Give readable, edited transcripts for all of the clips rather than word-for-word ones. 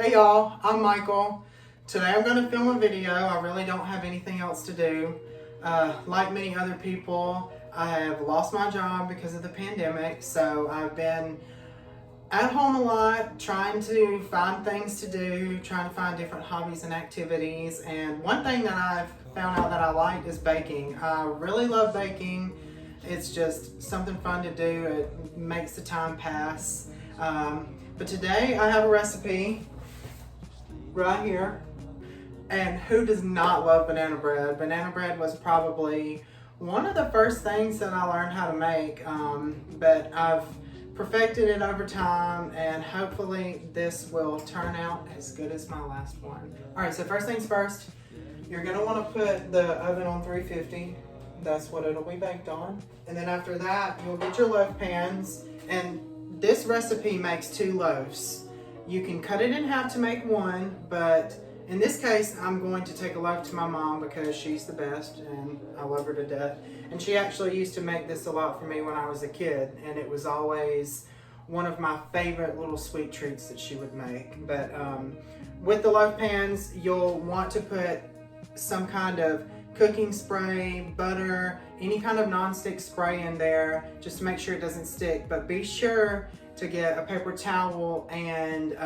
Hey y'all, I'm Michael. Today I'm going to film a video. I really don't have anything else to do. Like many other people, I have lost my job because of the pandemic, so I've been at home a lot, trying to find things to do, trying to find different hobbies and activities. And one thing that I've found out that I like is baking. I really love baking. It's just something fun to do. It makes the time pass. But today I have a recipe right here. And who does not love banana bread? Banana bread was probably one of the first things that I learned how to make, but I've perfected it over time, and hopefully this will turn out as good as my last one. All right, so first things first, you're gonna wanna put the oven on 350. That's what it'll be baked on. And then after that, you'll get your loaf pans, and this recipe makes 2 loaves. You can cut it in half to make one, but in this case, I'm going to take a loaf to my mom because she's the best and I love her to death. And she actually used to make this a lot for me when I was a kid, and it was always one of my favorite little sweet treats that she would make. But with the loaf pans, you'll want to put some kind of cooking spray, butter, any kind of non-stick spray in there just to make sure it doesn't stick. But be sure to get a paper towel and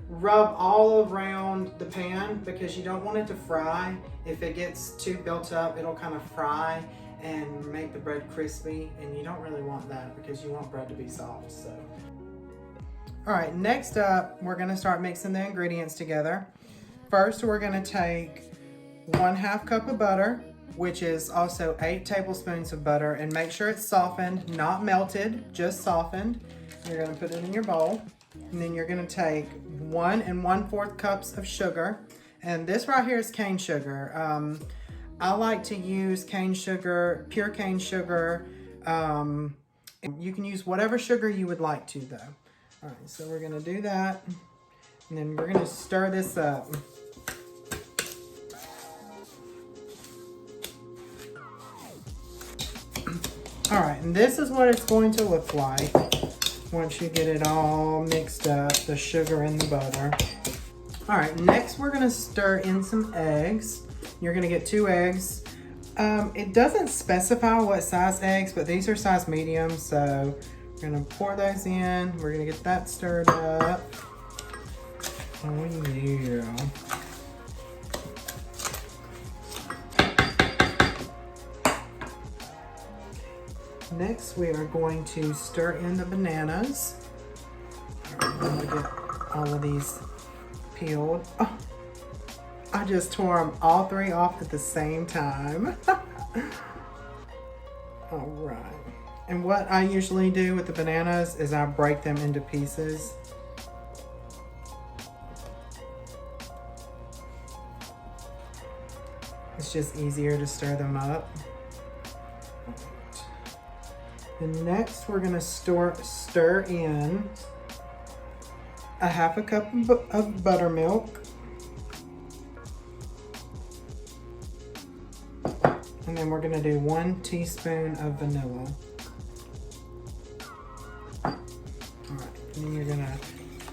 rub all around the pan because you don't want it to fry. If it gets too built up, it'll kind of fry and make the bread crispy, and you don't really want that because you want bread to be soft. So, all right, next up, we're gonna start mixing the ingredients together. First, we're gonna take 1/2 cup of butter, which is also 8 tablespoons of butter, and make sure it's softened, not melted, just softened. You're gonna put it in your bowl, and then you're gonna take 1 1/4 cups of sugar, and this right here is cane sugar. I like to use cane sugar, pure cane sugar. You can use whatever sugar you would like to, though. All right, so we're gonna do that, and then we're gonna stir this up. All right, and this is what it's going to look like once you get it all mixed up, the sugar and the butter. All right, next we're gonna stir in some eggs. You're gonna get 2 eggs. It doesn't specify what size eggs, but these are size medium, so we're gonna pour those in. We're gonna get that stirred up. Oh yeah. Next, we are going to stir in the bananas. I'm gonna get all of these peeled. Oh, I just tore them all 3 off at the same time. All right. And what I usually do with the bananas is I break them into pieces. It's just easier to stir them up. And next we're gonna stir in 1/2 cup of buttermilk. And then we're gonna do 1 teaspoon of vanilla. All right, and then you're gonna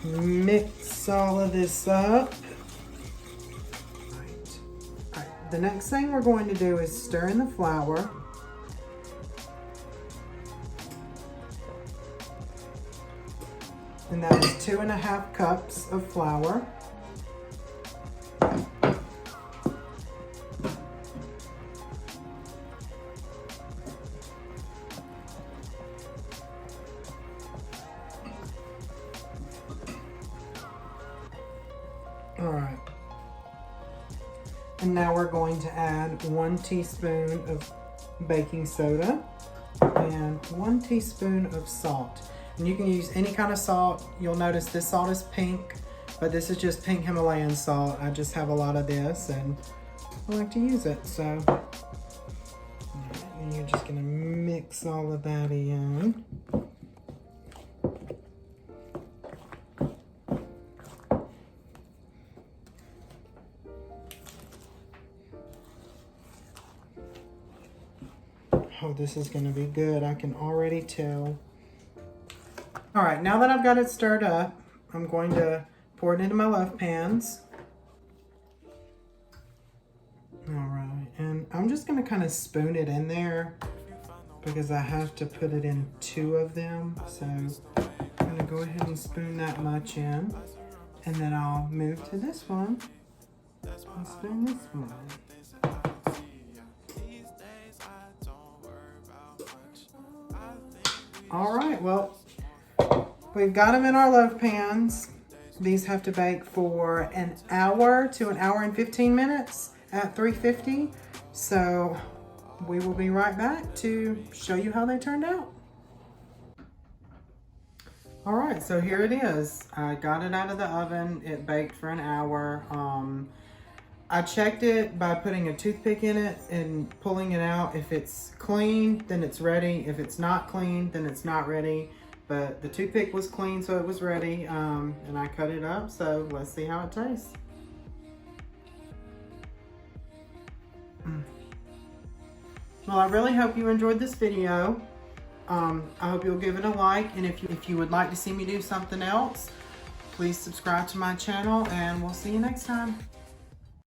mix all of this up. All right, the next thing we're going to do is stir in the flour. And that is 2 1/2 cups of flour. All right. And now we're going to add 1 teaspoon of baking soda and 1 teaspoon of salt. And you can use any kind of salt. You'll notice this salt is pink, but this is just pink Himalayan salt. I just have a lot of this and I like to use it. So, and you're just gonna mix all of that in. Oh, this is gonna be good. I can already tell. All right, now that I've got it stirred up, I'm going to pour it into my loaf pans. All right, and I'm just gonna kind of spoon it in there because I have to put it in 2 of them. So I'm gonna go ahead and spoon that much in, and then I'll move to this one and spoon this one. All right, well, we've got them in our loaf pans. These have to bake for an hour to an hour and 15 minutes at 350. So we will be right back to show you how they turned out. All right, so here it is. I got it out of the oven. It baked for an hour. I checked it by putting a toothpick in it and pulling it out. If it's clean, then it's ready. If it's not clean, then it's not ready. But the toothpick was clean, so it was ready. And I cut it up, so let's see how it tastes. Well, I really hope you enjoyed this video. I hope you'll give it a like, and if you would like to see me do something else, please subscribe to my channel, and we'll see you next time.